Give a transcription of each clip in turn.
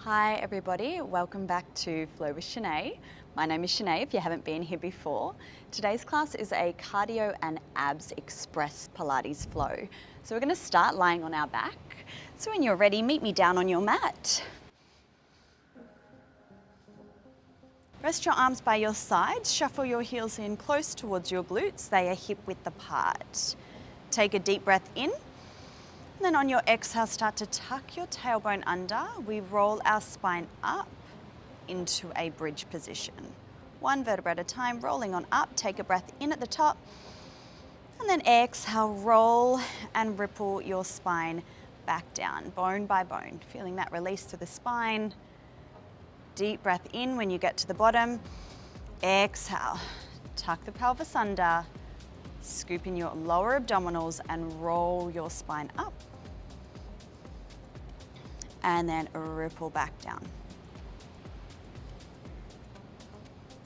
Hi everybody, welcome back to Flow with Shenae. My name is Shenae if you haven't been here before. Today's class is a cardio and abs express Pilates flow. So we're going to start lying on our back. So when you're ready, meet me down on your mat. Rest your arms by your sides, shuffle your heels in close towards your glutes, they are hip width apart. Take a deep breath in. And then on your exhale, start to tuck your tailbone under. We roll our spine up into a bridge position. One vertebra at a time, rolling on up. Take a breath in at the top. And then exhale, roll and ripple your spine back down, bone by bone. Feeling that release to the spine. Deep breath in when you get to the bottom. Exhale, tuck the pelvis under. Scoop in your lower abdominals and roll your spine up. And then ripple back down.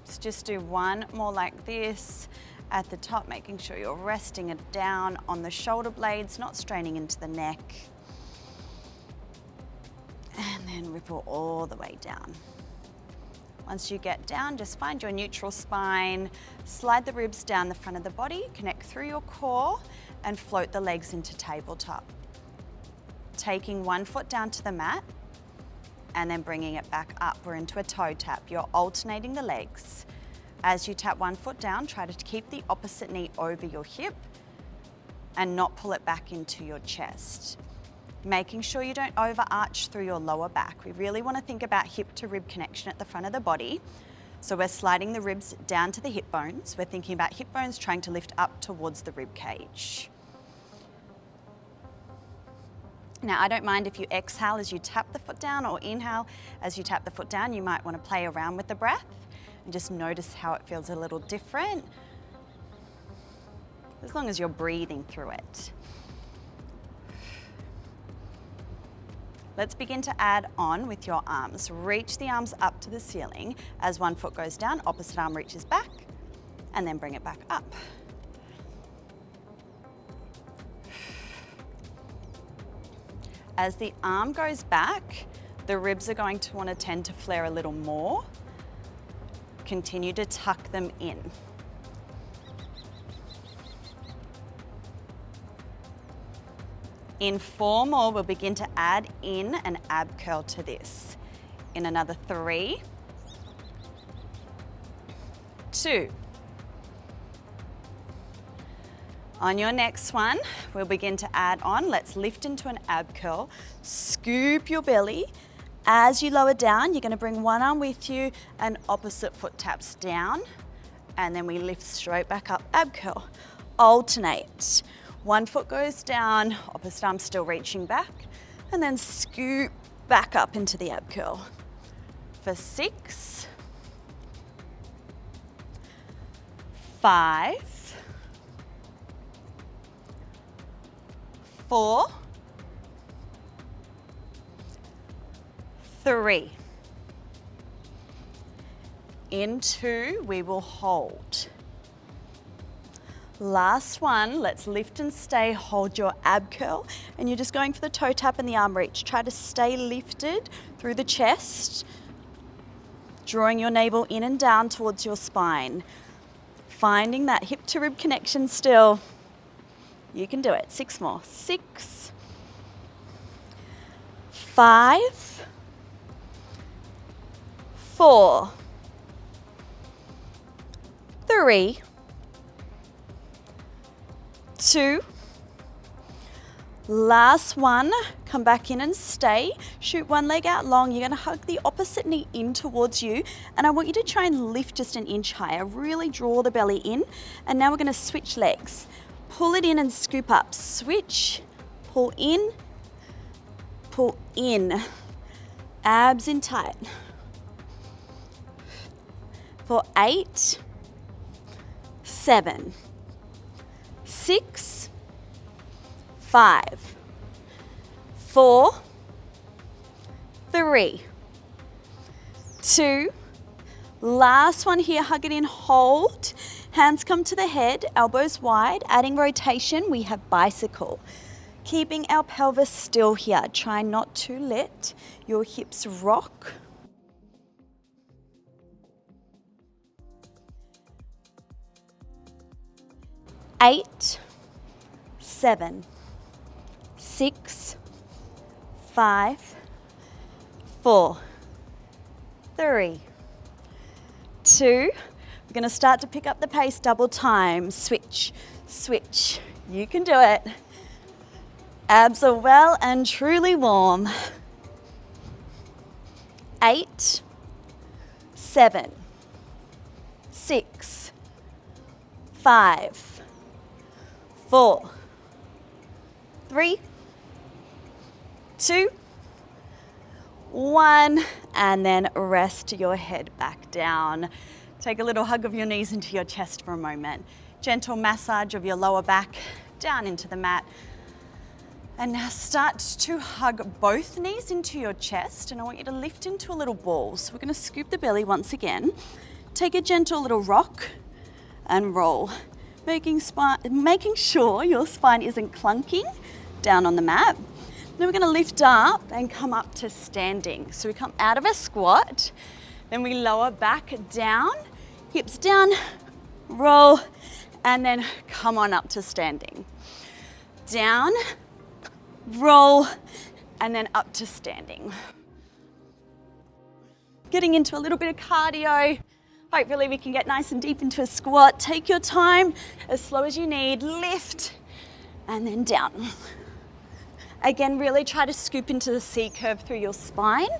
Let's just do one more like this. At the top, making sure you're resting it down on the shoulder blades, not straining into the neck. And then ripple all the way down. Once you get down, just find your neutral spine, slide the ribs down the front of the body, connect through your core, and float the legs into tabletop. Taking one foot down to the mat, and then bringing it back up. We're into a toe tap. You're alternating the legs. As you tap one foot down, try to keep the opposite knee over your hip, and not pull it back into your chest. Making sure you don't overarch through your lower back. We really want to think about hip to rib connection at the front of the body. So we're sliding the ribs down to the hip bones. We're thinking about hip bones trying to lift up towards the rib cage. Now I don't mind if you exhale as you tap the foot down or inhale as you tap the foot down. You might want to play around with the breath and just notice how it feels a little different. As long as you're breathing through it. Let's begin to add on with your arms. Reach the arms up to the ceiling. As one foot goes down, opposite arm reaches back, and then bring it back up. As the arm goes back, the ribs are going to want to tend to flare a little more. Continue to tuck them in. In 4 more, we'll begin to add in an ab curl to this. In another 3, 2. On your next one, we'll begin to add on. Let's lift into an ab curl. Scoop your belly. As you lower down, you're going to bring one arm with you and opposite foot taps down. And then we lift straight back up, ab curl. Alternate. One foot goes down, opposite arm still reaching back, and then scoop back up into the ab curl. For 6, 5, 4, 3. In 2, we will hold. Last one, let's lift and stay, hold your ab curl, and you're just going for the toe tap and the arm reach. Try to stay lifted through the chest, drawing your navel in and down towards your spine. Finding that hip to rib connection still. You can do it. 6 more. 6, 5, 4, 3, 2, last one, come back in and stay. Shoot one leg out long. You're going to hug the opposite knee in towards you, and I want you to try and lift just an inch higher. Really draw the belly in, and now we're going to switch legs. Pull it in and scoop up. Switch, pull in, abs in tight. For 8, 7, 6, 5, 4, 3, 2, last one here, hug it in, hold. Hands come to the head, elbows wide, adding rotation, we have bicycle. Keeping our pelvis still here. Try not to let your hips rock. 8, 7, 6, 5, 4, 3, 2. We're going to start to pick up the pace, double time. Switch, switch. You can do it. Abs are well and truly warm. 8, 7, 6, 5, 4, 3, 2, 1, and then rest your head back down. Take a little hug of your knees into your chest for a moment. Gentle massage of your lower back down into the mat. And now start to hug both knees into your chest, and I want you to lift into a little ball. So we're going to scoop the belly once again. Take a gentle little rock and roll, making sure your spine isn't clunking down on the mat. Then we're going to lift up and come up to standing. So we come out of a squat, then we lower back down, hips down, roll, and then come on up to standing. Down, roll, and then up to standing. Getting into a little bit of cardio. Hopefully we can get nice and deep into a squat. Take your time, as slow as you need. Lift, and then down. Again, really try to scoop into the C curve through your spine.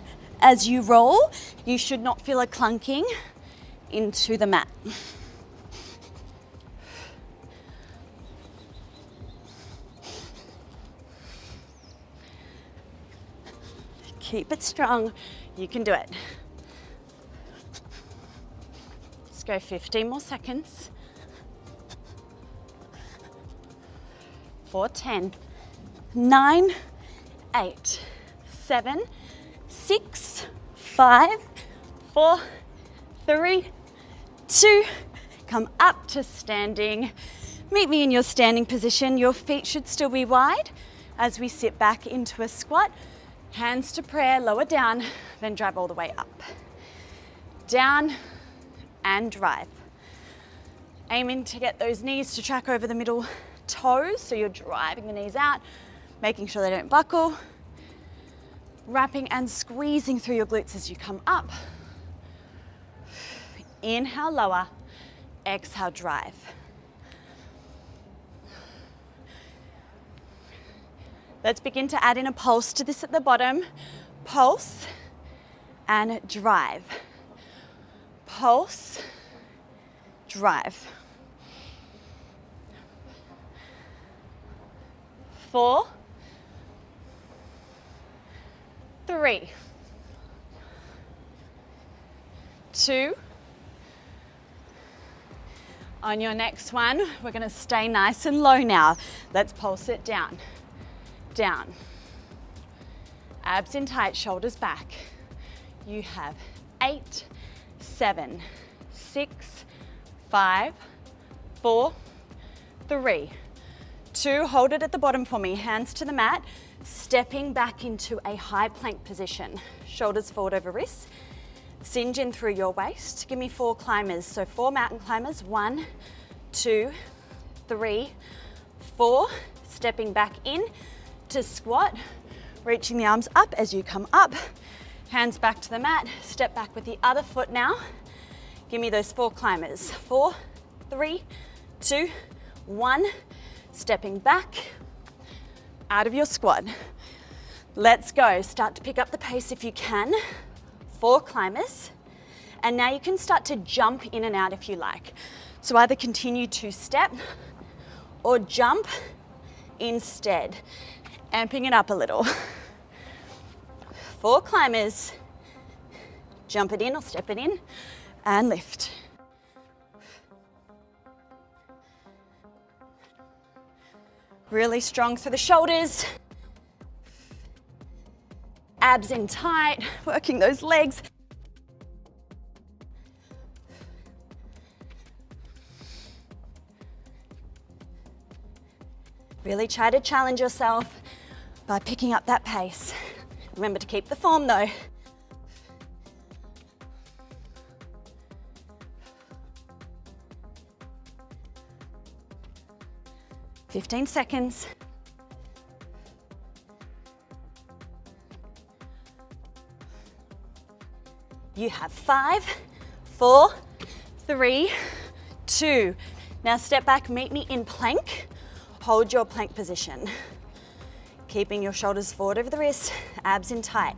As you roll, you should not feel a clunking into the mat. Keep it strong. You can do it. Let's go 15 more seconds. 4, 10, 9, 8, 7, 6, 5, 4, 3, 2. Come up to standing. Meet me in your standing position. Your feet should still be wide as we sit back into a squat. Hands to prayer, lower down, then drive all the way up. Down and drive. Aiming to get those knees to track over the middle toes, so you're driving the knees out, making sure they don't buckle. Wrapping and squeezing through your glutes as you come up. Inhale, lower. Exhale, drive. Let's begin to add in a pulse to this at the bottom. Pulse and drive. Pulse, drive. 4, 3, 2. On your next one, we're going to stay nice and low now. Let's pulse it down. Down. Abs in tight, shoulders back. You have 8, 7, 6, 5, 4, 3, 2. Hold it at the bottom for me. Hands to the mat. Stepping back into a high plank position. Shoulders forward over wrists. Singe in through your waist. Give me 4 climbers. So 4 mountain climbers. 1, 2, 3, 4. Stepping back in to squat. Reaching the arms up as you come up. Hands back to the mat. Step back with the other foot now. Give me those 4 climbers. 4, 3, 2, 1. Stepping back out of your squat. Let's go. Start to pick up the pace if you can. 4 climbers. And now you can start to jump in and out if you like. So either continue to step or jump instead. Amping it up a little. 4 climbers. Jump it in or step it in and lift. Really strong through the shoulders. Abs in tight, working those legs. Really try to challenge yourself by picking up that pace. Remember to keep the form though. "15 seconds. You have 5, 4, 3, 2. Now step back, meet me in plank. Hold your plank position. Keeping your shoulders forward over the wrists, abs in tight.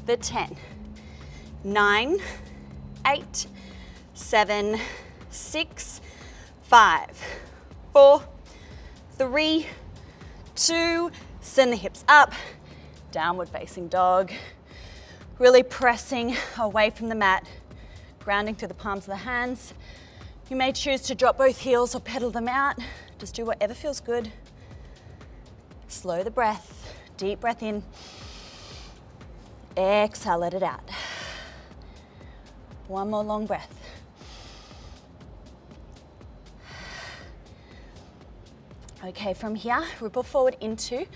For 10, 9, 8, 7, 6, 5, 4, 3, 2, send the hips up, downward facing dog. Really pressing away from the mat, grounding through the palms of the hands. You may choose to drop both heels or pedal them out. Just do whatever feels good. Slow the breath, deep breath in. Exhale, let it out. One more long breath. Okay, from here, ripple forward into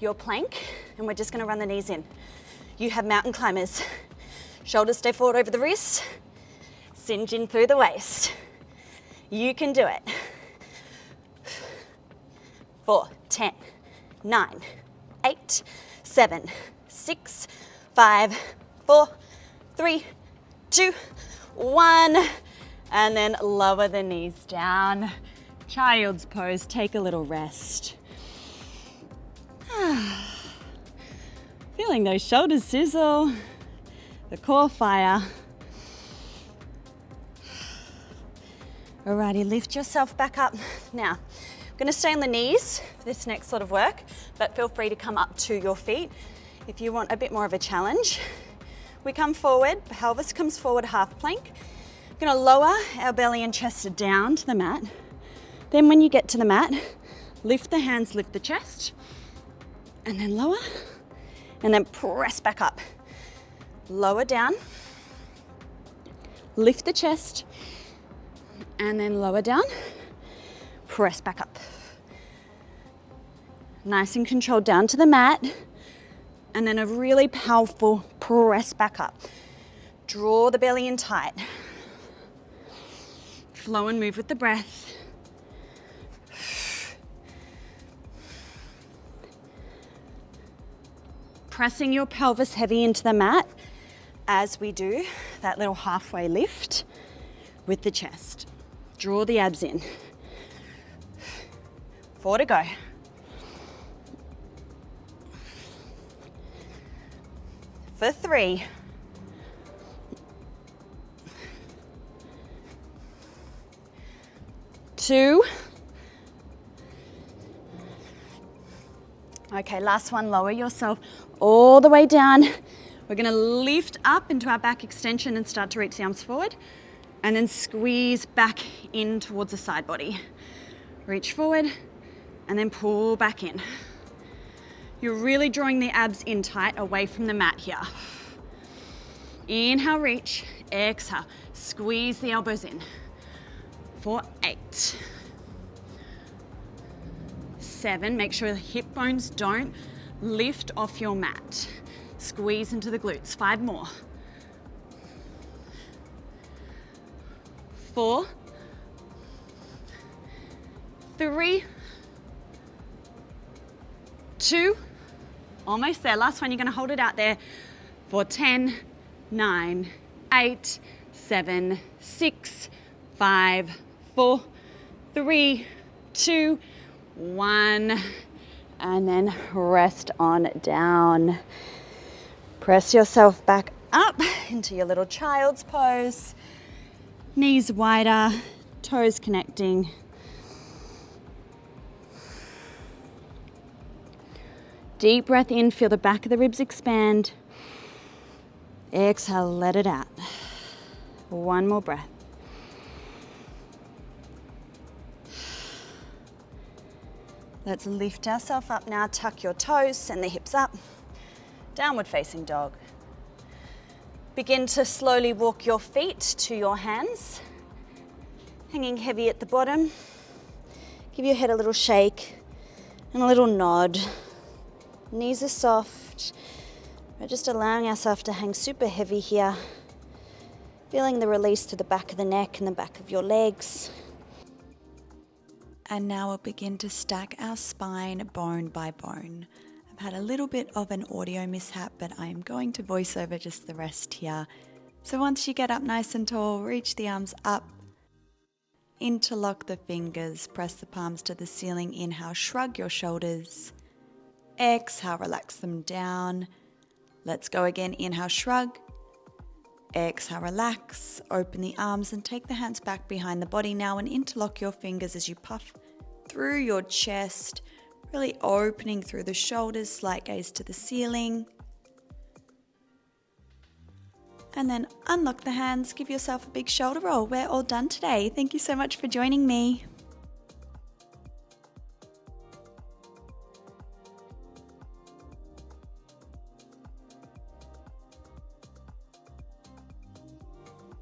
your plank, and we're just gonna run the knees in. You have mountain climbers. Shoulders stay forward over the wrists, singe in through the waist. You can do it. 4, 10, 9, 8, 7, 6, 5, 4, 3, 2, 1. And then lower the knees down. Child's pose, take a little rest. Feeling those shoulders sizzle, the core fire. Alrighty, lift yourself back up. Now, I'm gonna stay on the knees for this next sort of work, but feel free to come up to your feet if you want a bit more of a challenge. We come forward, pelvis comes forward, half plank. We're gonna lower our belly and chest down to the mat. Then when you get to the mat, lift the hands, lift the chest, and then lower, and then press back up. Lower down, lift the chest, and then lower down, press back up. Nice and controlled down to the mat, and then a really powerful press back up. Draw the belly in tight. Flow and move with the breath. Pressing your pelvis heavy into the mat as we do that little halfway lift with the chest. Draw the abs in. 4 to go. For 3. 2. Okay, last one, lower yourself all the way down. We're gonna lift up into our back extension and start to reach the arms forward, and then squeeze back in towards the side body. Reach forward, and then pull back in. You're really drawing the abs in tight away from the mat here. Inhale, reach, exhale, squeeze the elbows in. For 8. 7, make sure the hip bones don't lift off your mat. Squeeze into the glutes. 5 more. 4, 3, 2, almost there. Last one, you're gonna hold it out there for 10, 9, 8, 7, 6, 5, 4, 3, 2, 1, and then rest on down. Press yourself back up into your little child's pose. Knees wider, toes connecting. Deep breath in, feel the back of the ribs expand. Exhale, let it out. One more breath. Let's lift ourselves up now, tuck your toes, send the hips up. Downward facing dog. Begin to slowly walk your feet to your hands, hanging heavy at the bottom. Give your head a little shake And a little nod. Knees are soft. We're just allowing ourselves to hang super heavy here. Feeling the release to the back of the neck and the back of your legs. And now we'll begin to stack our spine bone by bone. I've had a little bit of an audio mishap, but I'm going to voice over just the rest here. So once you get up nice and tall, reach the arms up. Interlock the fingers, press the palms to the ceiling. Inhale, shrug your shoulders. Exhale, relax them down. Let's go again. Inhale, shrug. Exhale, relax. Open the arms and take the hands back behind the body now and interlock your fingers as you puff through your chest, really opening through the shoulders, slight gaze to the ceiling. And then unlock the hands, give yourself a big shoulder roll. We're all done today. Thank you so much for joining me.